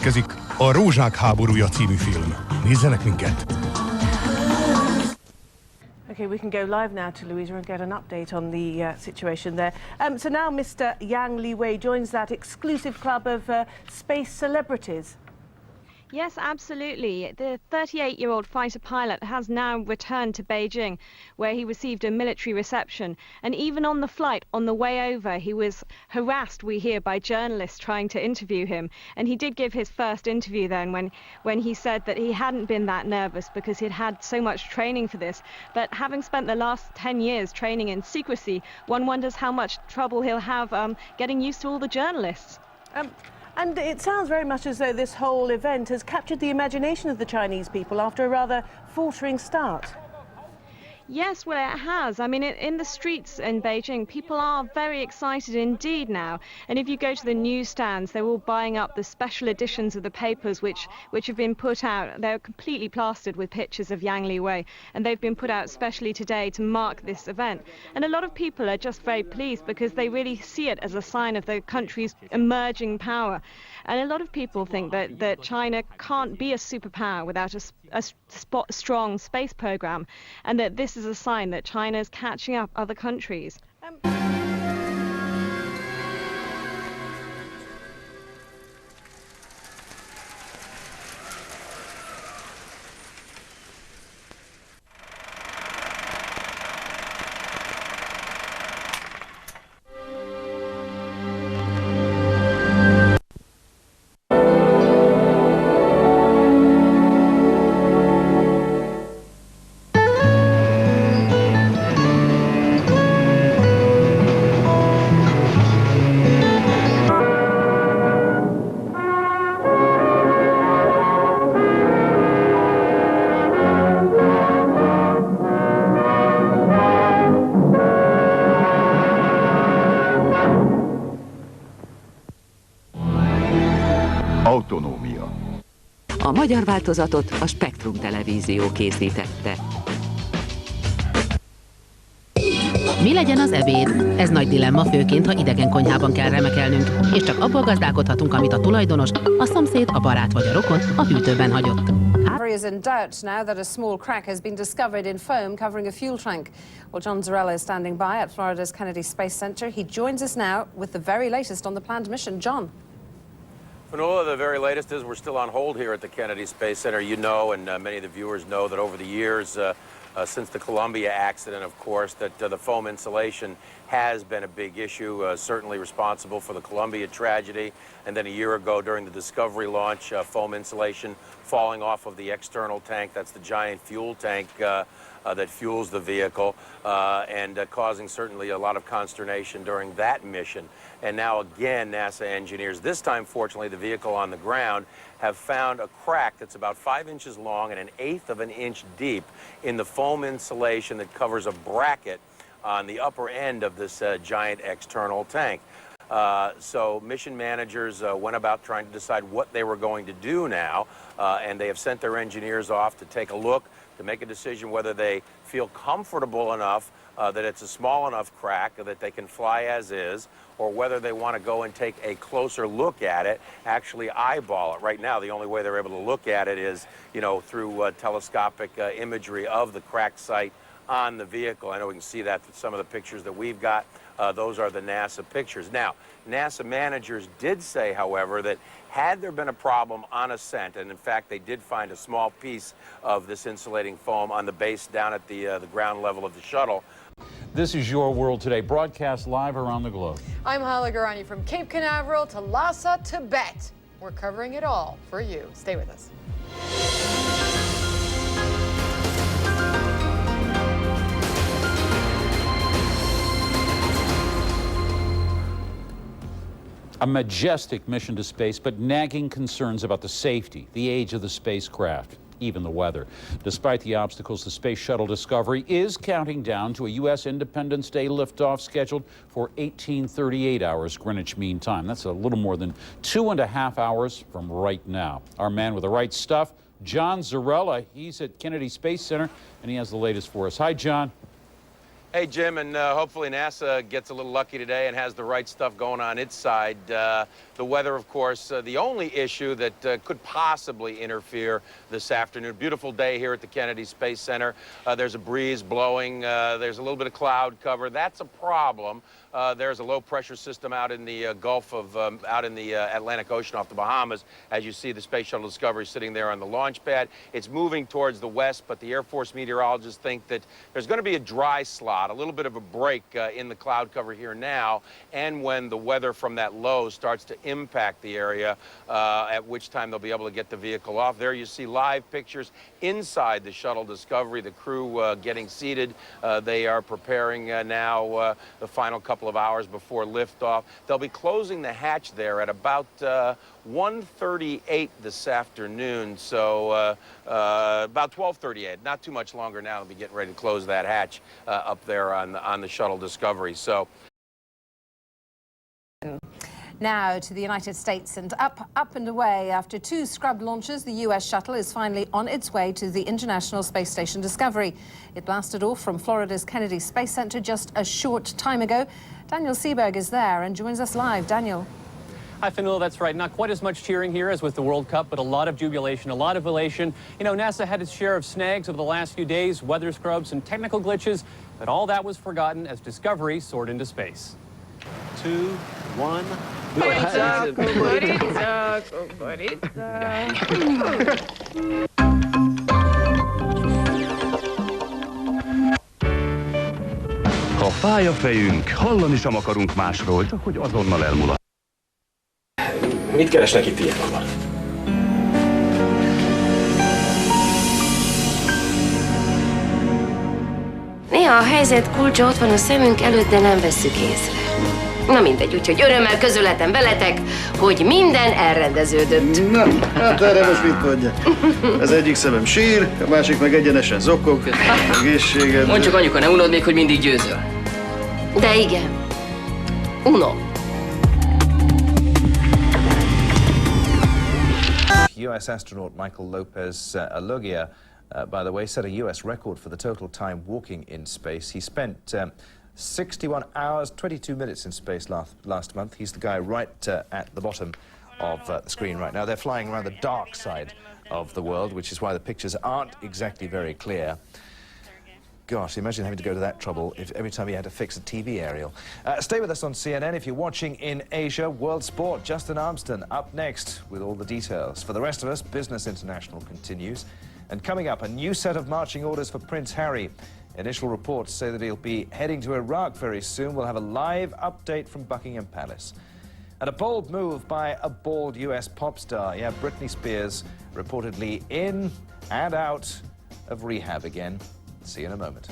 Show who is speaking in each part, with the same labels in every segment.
Speaker 1: Következik a Rózsák háborúja című film. Nézzenek minket!
Speaker 2: Okay, we can go live now to Louisa and get an update on the situation there. So now Mr. Yang Liwei joins that exclusive club of space celebrities.
Speaker 3: Yes, absolutely. The 38-year-old fighter pilot has now returned to Beijing, where he received a military reception. And even on the flight, on the way over, he was harassed, we hear, by journalists trying to interview him. And he did give his first interview then when he said that he hadn't been that nervous because he'd had so much training for this. But having spent the last 10 years training in secrecy, one wonders how much trouble he'll have getting used to all the journalists.
Speaker 2: And it sounds very much as though this whole event has captured the imagination of the Chinese people after a rather faltering start.
Speaker 3: Yes, well, it has. I mean, in the streets in Beijing, people are very excited indeed now. And if you go to the newsstands, they're all buying up the special editions of the papers which have been put out. They're completely plastered with pictures of Yang Liwei, and they've been put out specially today to mark this event. And a lot of people are just very pleased because they really see it as a sign of the country's emerging power. And a lot of people think that China can't be a superpower without a strong space program, and that this is a sign that China is catching up other countries.
Speaker 4: Autonómia.
Speaker 5: A magyar változatot a Spektrum televízió készítette.
Speaker 6: Mi legyen az ebéd? Ez nagy dilemma, főként, ha idegen konyhában kell remekelnünk, és csak abból gazdálkodhatunk, amit a tulajdonos, a szomszéd, a barát vagy a rokon a hűtőben hagyott.
Speaker 7: Is in doubt now that a small crack has been discovered in foam covering a fuel tank. Well, John Zarella is standing by at Florida's Kennedy Space Center. He joins us now with the very latest on the planned mission. John.
Speaker 8: Fanola, the very latest is we're still on hold here at the Kennedy Space Center. You know, and many of the viewers know, that over the years, since the Columbia accident, of course, that the foam insulation has been a big issue, certainly responsible for the Columbia tragedy. And then a year ago, during the Discovery launch, foam insulation falling off of the external tank. That's the giant fuel tank that fuels the vehicle, and causing certainly a lot of consternation during that mission. And now again, NASA engineers, this time fortunately the vehicle on the ground, have found a crack that's about 5 inches long and 1/8 of an inch deep in the foam insulation that covers a bracket on the upper end of this giant external tank. So mission managers went about trying to decide what they were going to do now, and they have sent their engineers off to take a look, to make a decision whether they feel comfortable enough that it's a small enough crack that they can fly as is, or whether they want to go and take a closer look at it, actually eyeball it. Right now, the only way they're able to look at it is, you know, through telescopic imagery of the crack site on the vehicle. I know we can see that with some of the pictures that we've got. Those are the NASA pictures. Now, NASA managers did say, however, that had there been a problem on ascent, and in fact they did find a small piece of this insulating foam on the base down at the ground level of the shuttle.
Speaker 9: This is Your World Today, broadcast live around the globe. I'm
Speaker 10: Hala Garani from Cape Canaveral to Lhasa, Tibet. We're covering it all for you. Stay with us.
Speaker 9: A majestic mission to space, but nagging concerns about the safety, the age of the spacecraft, even the weather. Despite the obstacles, the Space Shuttle Discovery is counting down to a U.S. Independence Day liftoff scheduled for 1838 hours Greenwich Mean Time. That's a little more than 2.5 hours from right now. Our man with the right stuff, John Zarella, he's at Kennedy Space Center, and he has the latest for us. Hi, John.
Speaker 8: Hey, Jim, and hopefully NASA gets a little lucky today and has the right stuff going on its side. The weather, of course, the only issue that could possibly interfere this afternoon. Beautiful day here at the Kennedy Space Center. There's a breeze blowing. There's a little bit of cloud cover. That's a problem. There's a low-pressure system out in the Gulf of, out in the Atlantic Ocean off the Bahamas. As you see, the Space Shuttle Discovery sitting there on the launch pad. It's moving towards the west, but the Air Force meteorologists think that there's going to be a dry slot, a little bit of a break in the cloud cover here now, and when the weather from that low starts to impact the area, at which time they'll be able to get the vehicle off. There you see live pictures inside the Shuttle Discovery, the crew getting seated. They are preparing now the final couple of hours before liftoff. They'll be closing the hatch there at about 1:38 this afternoon, so about 12:38. Not too much longer now. They'll be getting ready to close that hatch up there on the Shuttle Discovery. So.
Speaker 7: Now to the United States and up and away. After 2 scrubbed launches, the U.S. shuttle is finally on its way to the International Space Station Discovery. It blasted off from Florida's Kennedy Space Center just a short time ago. Daniel Seberg is there and joins us live. Daniel.
Speaker 11: Hi, Fanula, that's right. Not quite as much cheering here as with the World Cup, but a lot of jubilation, a lot of elation. You know, NASA had its share of snags over the last few days, weather scrubs and technical glitches, but all that was forgotten as Discovery soared into space. 2, 1...
Speaker 4: Ha fáj a fejünk, hallani sem akarunk másról, csak hogy azonnal elmulat.
Speaker 12: Mit keresnek itt ilyen hamar?
Speaker 13: Néha a helyzet kulcsa ott van a szemünk előtt, de nem vesszük észre. Na mindegy, úgyhogy örömmel közölhetem veletek, hogy minden elrendeződött.
Speaker 14: Na, hát erre most mit mondja? Az egyik szemem sír, a másik meg egyenesen zokog. Egészséged.
Speaker 15: Mondd csak, anyuka, ne unod még, hogy mindig győzöl.
Speaker 13: De igen. Unom.
Speaker 16: US astronaut Michael Lopez Alogia, by the way, set a US record for the total time walking in space. He spent 61 hours, 22 minutes in space last month. He's the guy right at the bottom of the screen right now. They're flying around the dark side of the world, which is why the pictures aren't exactly very clear. Gosh, imagine having to go to that trouble if every time you had to fix a TV aerial. Stay with us on CNN if you're watching in Asia. World Sport, Justin Armstrong up next with all the details. For the rest of us, Business International continues. And coming up, a new set of marching orders for Prince Harry. Initial reports say that he'll be heading to Iraq very soon. We'll have a live update from Buckingham Palace. And a bold move by a bald US pop star. Yeah, Britney Spears reportedly in and out of rehab again. See you in a moment.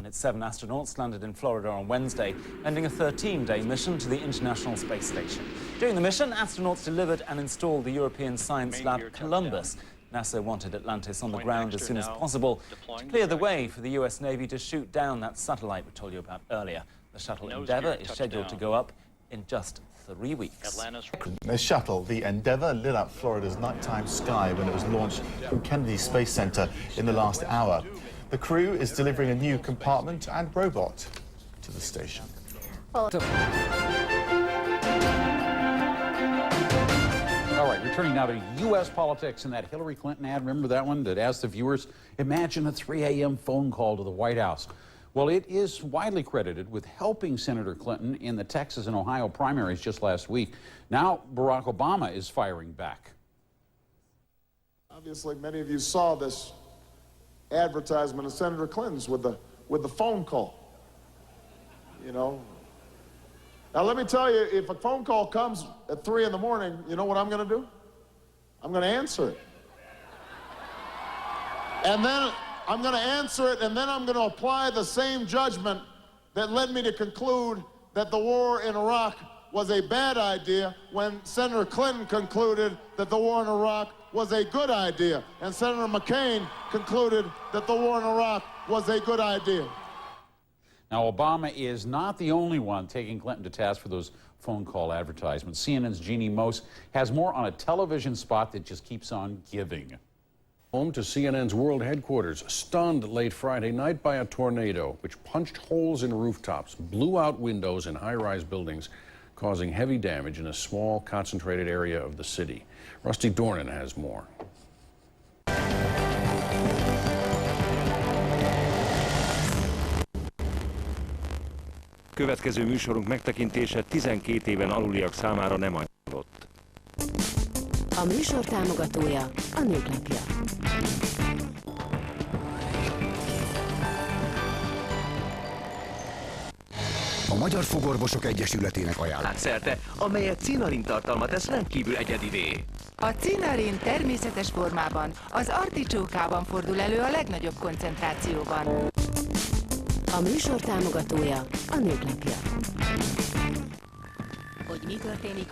Speaker 17: Its 7 astronauts landed in Florida on Wednesday, ending a 13-day mission to the International Space Station. During the mission, astronauts delivered and installed the European science lab Columbus. NASA wanted Atlantis on the ground as soon as possible to clear the way for the US Navy to shoot down that satellite we told you about earlier. The shuttle Endeavour is scheduled to go up in just 3 weeks.
Speaker 18: The shuttle, the Endeavour, lit up Florida's nighttime sky when it was launched from Kennedy Space Center in the last hour. The crew is delivering a new compartment and robot to the station.
Speaker 9: All right, returning now to U.S. politics and that Hillary Clinton ad. Remember that one that asked the viewers, imagine a 3 a.m. phone call to the White House. Well, it is widely credited with helping Senator Clinton in the Texas and Ohio primaries just last week. Now, Barack Obama is firing back.
Speaker 19: Obviously, many of you saw this advertisement of Senator Clinton's with the phone call. You know. Now, let me tell you, if a phone call comes at 3 in the morning, you know what I'm going to do? I'm going to answer it. And then I'm going to answer it, and then I'm going to apply the same judgment that led me to conclude that the war in Iraq was a bad idea when Senator Clinton concluded that the war in Iraq was a good idea, and Senator McCain concluded that the war in Iraq was a good idea.
Speaker 9: Now, Obama is not the only one taking Clinton to task for those phone call advertisements. CNN's Jeannie Mose has more on a television spot that just keeps on giving.
Speaker 20: Home to CNN's world headquarters, stunned late Friday night by a tornado, which punched holes in rooftops, blew out windows in high-rise buildings, causing heavy damage in a small, concentrated area of the city. Rusty Dornan has more.
Speaker 21: Következő műsorunk megtekintése 12 éven aluliak számára nem ajánlott.
Speaker 5: A műsor támogatója a Nők Napja.
Speaker 22: A Magyar Fogorvosok Egyesületének ajánlás.
Speaker 23: Szerte, amelyet cinarin tartalma tesz rendkívül egyedivé.
Speaker 24: A cinarin természetes formában, az articsókában fordul elő a legnagyobb koncentrációban.
Speaker 5: A műsor támogatója a Nők Napja.
Speaker 24: Hogy mi történik